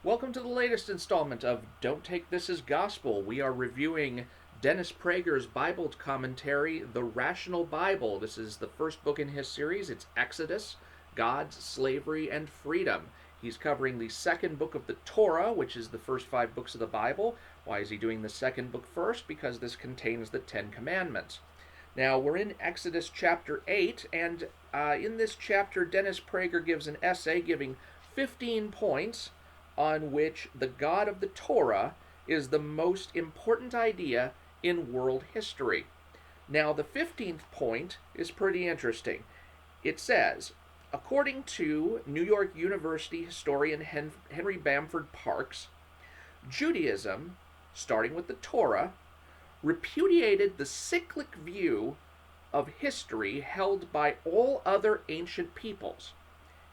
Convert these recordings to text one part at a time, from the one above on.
Welcome to the latest installment of Don't Take This as Gospel. We are reviewing Dennis Prager's Bible commentary, The Rational Bible. This is the first book in his series. It's Exodus, Gods, Slavery, and Freedom. He's covering the second book of the Torah, which is the first 5 books of the Bible. Why is he doing the second book first? Because this contains the 10 Commandments. Now, we're in Exodus chapter 8, and in this chapter, Dennis Prager gives an essay giving 15 points on which the God of the Torah is the most important idea in world history. Now, the 15th point is pretty interesting. It says, according to New York University historian Henry Bamford Parks, Judaism, starting with the Torah, repudiated the cyclic view of history held by all other ancient peoples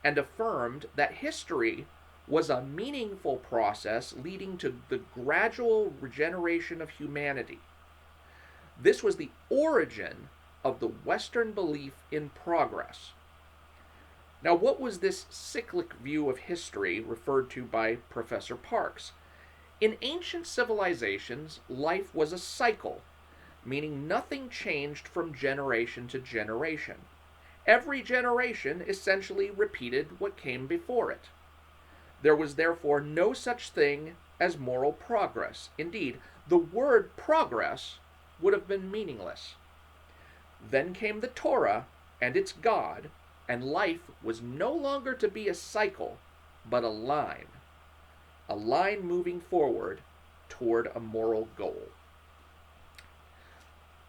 and affirmed that history was a meaningful process leading to the gradual regeneration of humanity. This was the origin of the Western belief in progress. Now, what was this cyclic view of history referred to by Professor Parks? In ancient civilizations, life was a cycle, meaning nothing changed from generation to generation. Every generation essentially repeated what came before it. There was therefore no such thing as moral progress. Indeed, the word progress would have been meaningless. Then came the Torah and its God, and life was no longer to be a cycle, but a line moving forward toward a moral goal.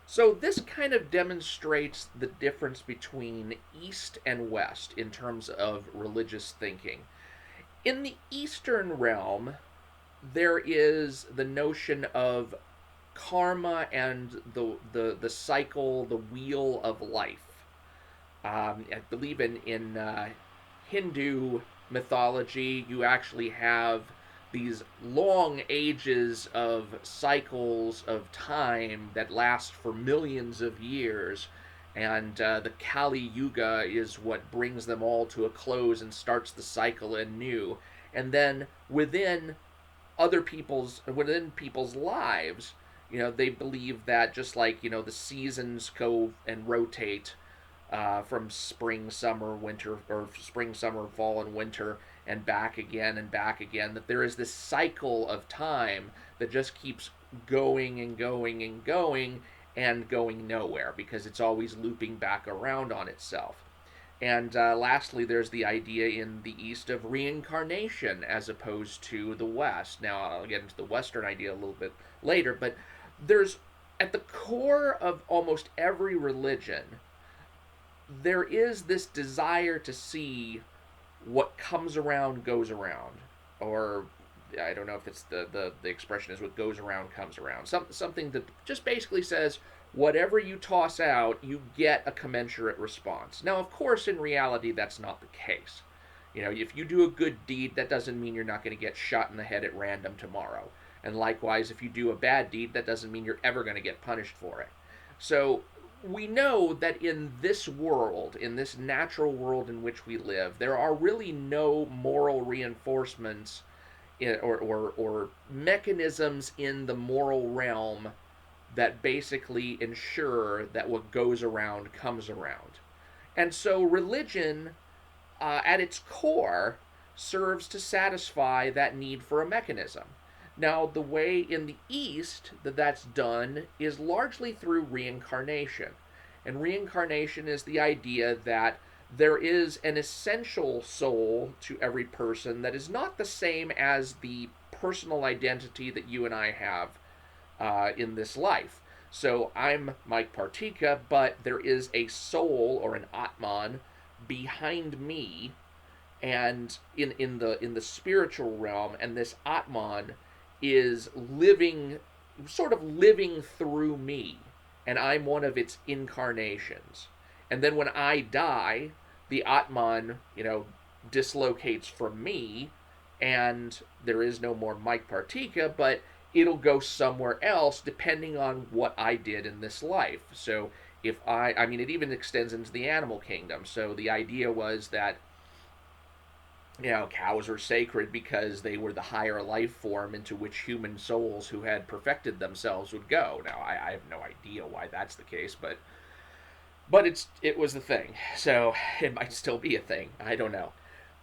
So this kind of demonstrates the difference between East and West in terms of religious thinking. In the Eastern realm, there is the notion of karma and the cycle, the wheel of life. I believe in Hindu mythology, you actually have these long ages of cycles of time that last for millions of years, and the Kali Yuga is what brings them all to a close and starts the cycle anew. And then within people's lives, they believe that just like the seasons go and rotate from spring, summer, winter, or spring, summer, fall, and winter, and back again, that there is this cycle of time that just keeps going and going and going and going nowhere because it's always looping back around on itself. And lastly, there's the idea in the East of reincarnation as opposed to the West. Now, I'll get into the Western idea a little bit later, but there's, at the core of almost every religion, there is this desire to see what comes around goes around. Or I don't know if it's the expression is what goes around comes around. Something that just basically says whatever you toss out, you get a commensurate response. Now, of course, in reality, that's not the case. If you do a good deed, that doesn't mean you're not going to get shot in the head at random tomorrow. And likewise, if you do a bad deed, that doesn't mean you're ever going to get punished for it. So we know that in this world, in this natural world in which we live, there are really no moral reinforcements or mechanisms in the moral realm that basically ensure that what goes around comes around. And so religion, at its core, serves to satisfy that need for a mechanism. Now, the way in the East that that's done is largely through reincarnation. And reincarnation is the idea that there is an essential soul to every person that is not the same as the personal identity that you and I have in this life. So I'm Mike Partika, but there is a soul or an Atman behind me, and in the spiritual realm, and this Atman is sort of living through me, and I'm one of its incarnations. And then when I die, the Atman, dislocates from me, and there is no more Mike Partika, but it'll go somewhere else depending on what I did in this life. So if it even extends into the animal kingdom. So the idea was that Cows are sacred because they were the higher life form into which human souls who had perfected themselves would go. Now, I have no idea why that's the case, but it was the thing, so it might still be a thing. I don't know.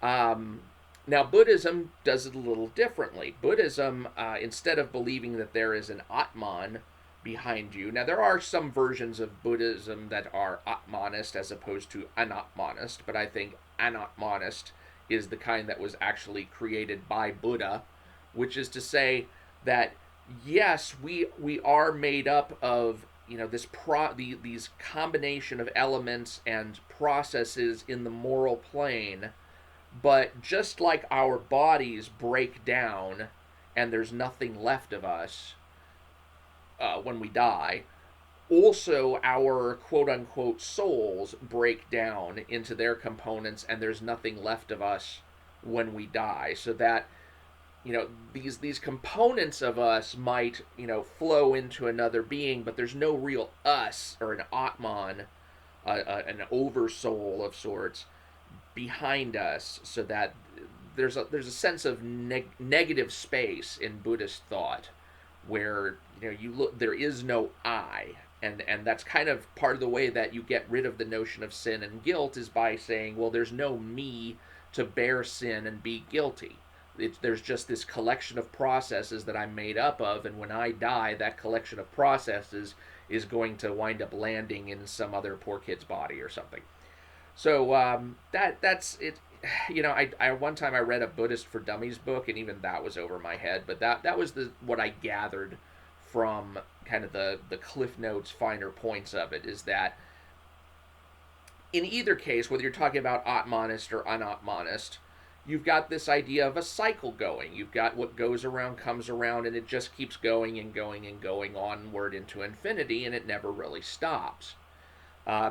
Um, Now, Buddhism does it a little differently. Buddhism, instead of believing that there is an Atman behind you, now there are some versions of Buddhism that are Atmanist as opposed to Anatmanist, but I think Anatmanist is the kind that was actually created by Buddha, which is to say that yes, we are made up of these combination of elements and processes in the moral plane, but just like our bodies break down and there's nothing left of us when we die, also our quote unquote souls break down into their components and there's nothing left of us when we die. So that these components of us might flow into another being, but there's no real us or an atman, an oversoul of sorts behind us, so that there's a sense of negative space in Buddhist thought where you look, there is no I, and that's kind of part of the way that you get rid of the notion of sin and guilt, is by saying, well, there's no me to bear sin and be guilty. There's just this collection of processes that I'm made up of, and when I die, that collection of processes is going to wind up landing in some other poor kid's body or something. So that's it. I one time I read a Buddhist for Dummies book, and even that was over my head. But that was the what I gathered from kind of the Cliff Notes finer points of it, is that in either case, whether you're talking about Atmanist or unatmanist, you've got this idea of a cycle going. You've got what goes around comes around, and it just keeps going and going and going onward into infinity, and it never really stops.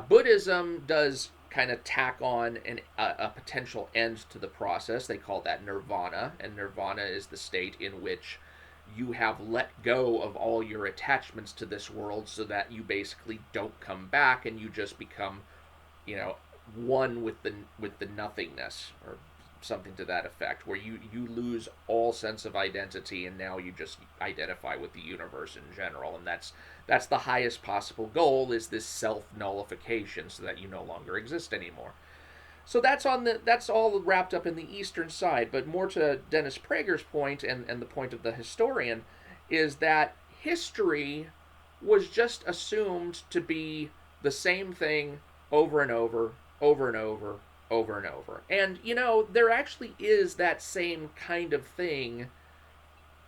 Buddhism does kind of tack on a potential end to the process. They call that nirvana, and nirvana is the state in which you have let go of all your attachments to this world, so that you basically don't come back and you just become, one with the nothingness, or something to that effect, where you lose all sense of identity and now you just identify with the universe in general. And that's the highest possible goal, is this self nullification, so that you no longer exist anymore. So that's all wrapped up in the eastern side. But more to Dennis Prager's point, and the point of the historian, is that history was just assumed to be the same thing over and over, over and over, over and over. And there actually is that same kind of thing,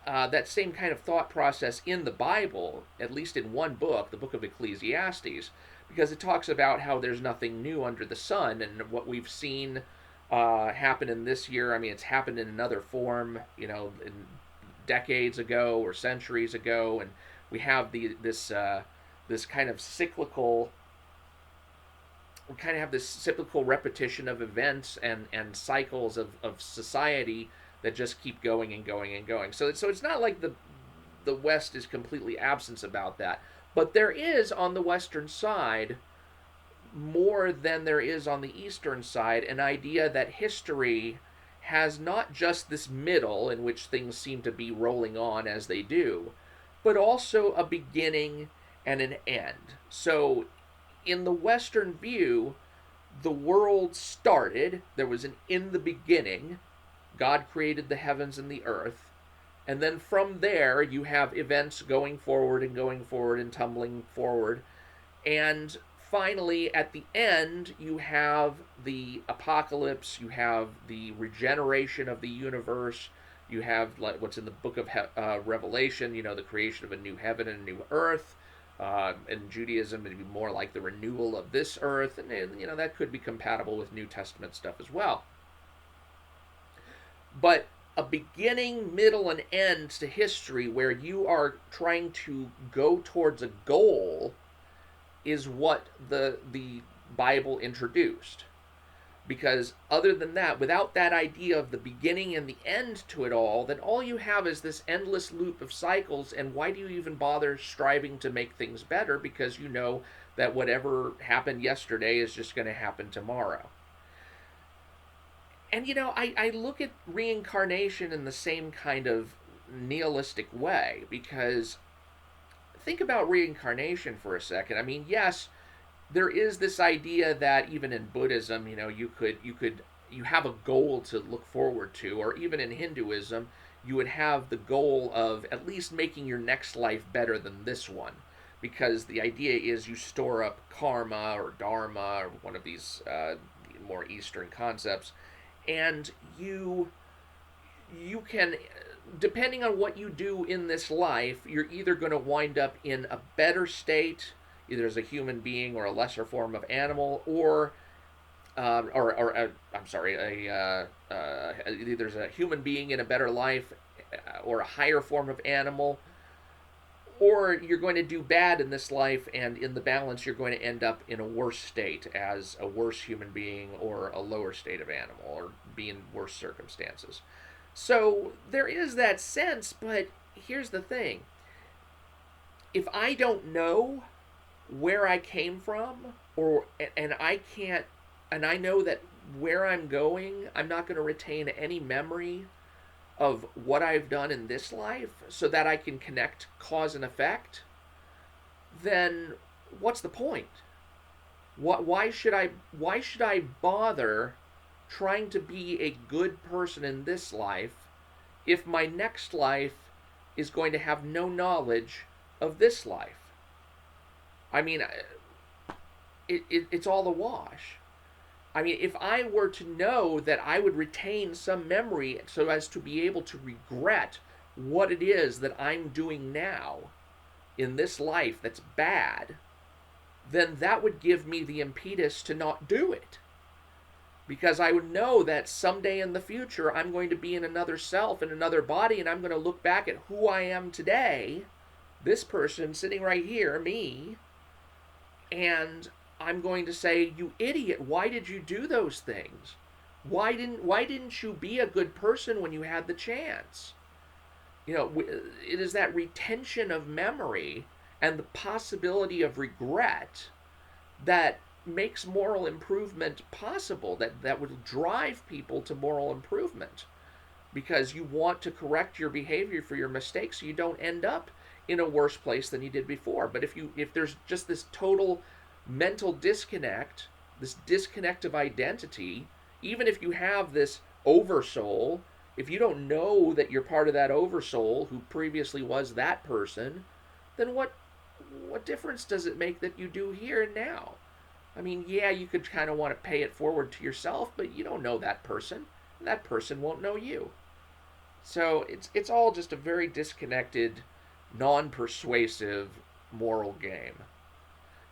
that same kind of thought process in the Bible, at least in one book, the book of Ecclesiastes, because it talks about how there's nothing new under the sun, and what we've seen happen in this year. I mean, it's happened in another form, in decades ago or centuries ago, and we have this kind of cyclical. We kind of have this cyclical repetition of events and cycles of society that just keep going and going and going. So it's not like the West is completely absent about that, but there is on the Western side, more than there is on the Eastern side, an idea that history has not just this middle in which things seem to be rolling on as they do, but also a beginning and an end. So in the Western view, the world started, there was an in the beginning, God created the heavens and the earth, and then from there you have events going forward and tumbling forward, and finally at the end you have the apocalypse, you have the regeneration of the universe, you have like what's in the book of Revelation, the creation of a new heaven and a new earth. In Judaism, it'd be more like the renewal of this earth, and that could be compatible with New Testament stuff as well. But a beginning, middle, and end to history where you are trying to go towards a goal is what the Bible introduced. Because other than that, without that idea of the beginning and the end to it all, then all you have is this endless loop of cycles, and why do you even bother striving to make things better? Because you know that whatever happened yesterday is just going to happen tomorrow. And I look at reincarnation in the same kind of nihilistic way, because think about reincarnation for a second. I mean, yes, there is this idea that even in Buddhism, you have a goal to look forward to, or even in Hinduism, you would have the goal of at least making your next life better than this one, because the idea is you store up karma or dharma or one of these more Eastern concepts, and you can, depending on what you do in this life, you're either going to wind up in a better state, either as a human being or a lesser form of animal, or I'm sorry, either as a human being in a better life, or a higher form of animal, or you're going to do bad in this life, and in the balance, you're going to end up in a worse state as a worse human being, or a lower state of animal, or be in worse circumstances. So there is that sense, but here's the thing: if I don't know where I came from, or and I can't, and I know that where I'm going, I'm not going to retain any memory of what I've done in this life so that I can connect cause and effect, then what's the point? Why should I bother trying to be a good person in this life if my next life is going to have no knowledge of this life? I mean, it's all a wash. I mean, if I were to know that I would retain some memory so as to be able to regret what it is that I'm doing now in this life that's bad, then that would give me the impetus to not do it. Because I would know that someday in the future I'm going to be in another self, in another body, and I'm going to look back at who I am today, this person sitting right here, me, and I'm going to say, "You idiot, why did you do those things? Why didn't you be a good person when you had the chance?" It is that retention of memory and the possibility of regret that makes moral improvement possible, that would drive people to moral improvement, because you want to correct your behavior for your mistakes so you don't end up in a worse place than you did before. But if there's just this total mental disconnect, this disconnect of identity, even if you have this oversoul, if you don't know that you're part of that oversoul who previously was that person, then what difference does it make that you do here and now? I mean, yeah, you could kind of want to pay it forward to yourself, but you don't know that person, and that person won't know you. So it's all just a very disconnected, non-persuasive moral game.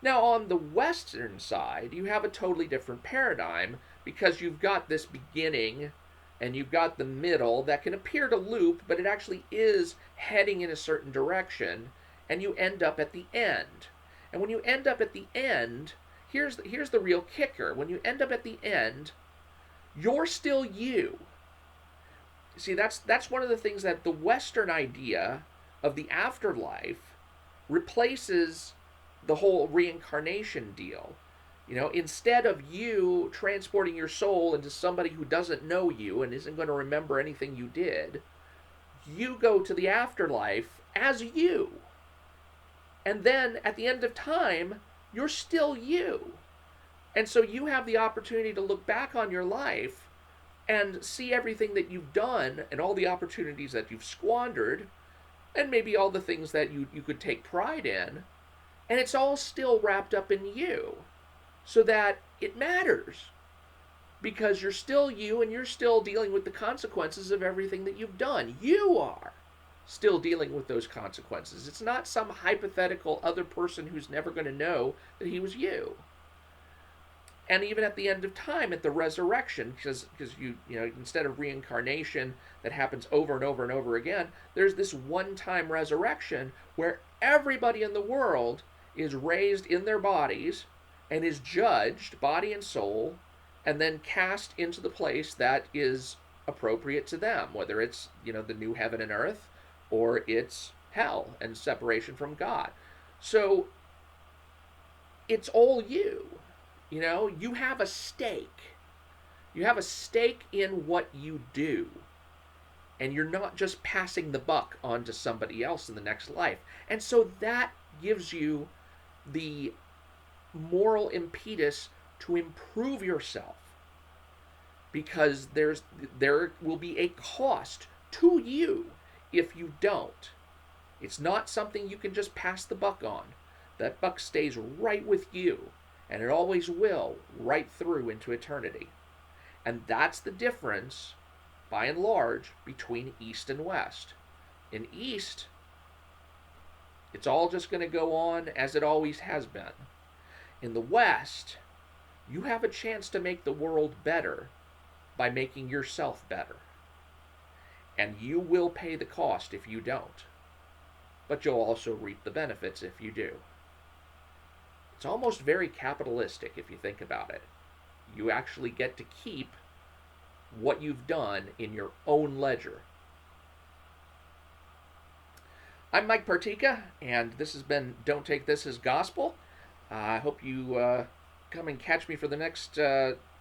Now, on the Western side, you have a totally different paradigm, because you've got this beginning and you've got the middle that can appear to loop, but it actually is heading in a certain direction, and you end up at the end. And when you end up at the end, here's the real kicker. When you end up at the end, you're still you. See, that's one of the things that the Western idea of the afterlife replaces the whole reincarnation deal. Instead of you transporting your soul into somebody who doesn't know you and isn't going to remember anything you did, you go to the afterlife as you. And then at the end of time, you're still you. And so you have the opportunity to look back on your life and see everything that you've done and all the opportunities that you've squandered, and maybe all the things that you could take pride in. And it's all still wrapped up in you, so that it matters, because you're still you and you're still dealing with the consequences of everything that you've done. You are still dealing with those consequences. It's not some hypothetical other person who's never going to know that he was you. And even at the end of time, at the resurrection, because instead of reincarnation that happens over and over and over again, there's this one-time resurrection where everybody in the world is raised in their bodies and is judged, body and soul, and then cast into the place that is appropriate to them, whether it's the new heaven and earth, or it's hell and separation from God. So it's all you. You have a stake. You have a stake in what you do, and you're not just passing the buck on to somebody else in the next life. And so that gives you the moral impetus to improve yourself, because there will be a cost to you if you don't. It's not something you can just pass the buck on. That buck stays right with you, and it always will, right through into eternity. And that's the difference, by and large, between East and West. In East, it's all just going to go on as it always has been. In the West, you have a chance to make the world better by making yourself better. And you will pay the cost if you don't. But you'll also reap the benefits if you do. It's almost very capitalistic if you think about it. You actually get to keep what you've done in your own ledger. I'm Mike Partika, and this has been Don't Take This as Gospel. I hope you come and catch me for the next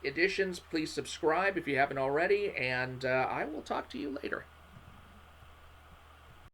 editions. Please subscribe if you haven't already, and I will talk to you later.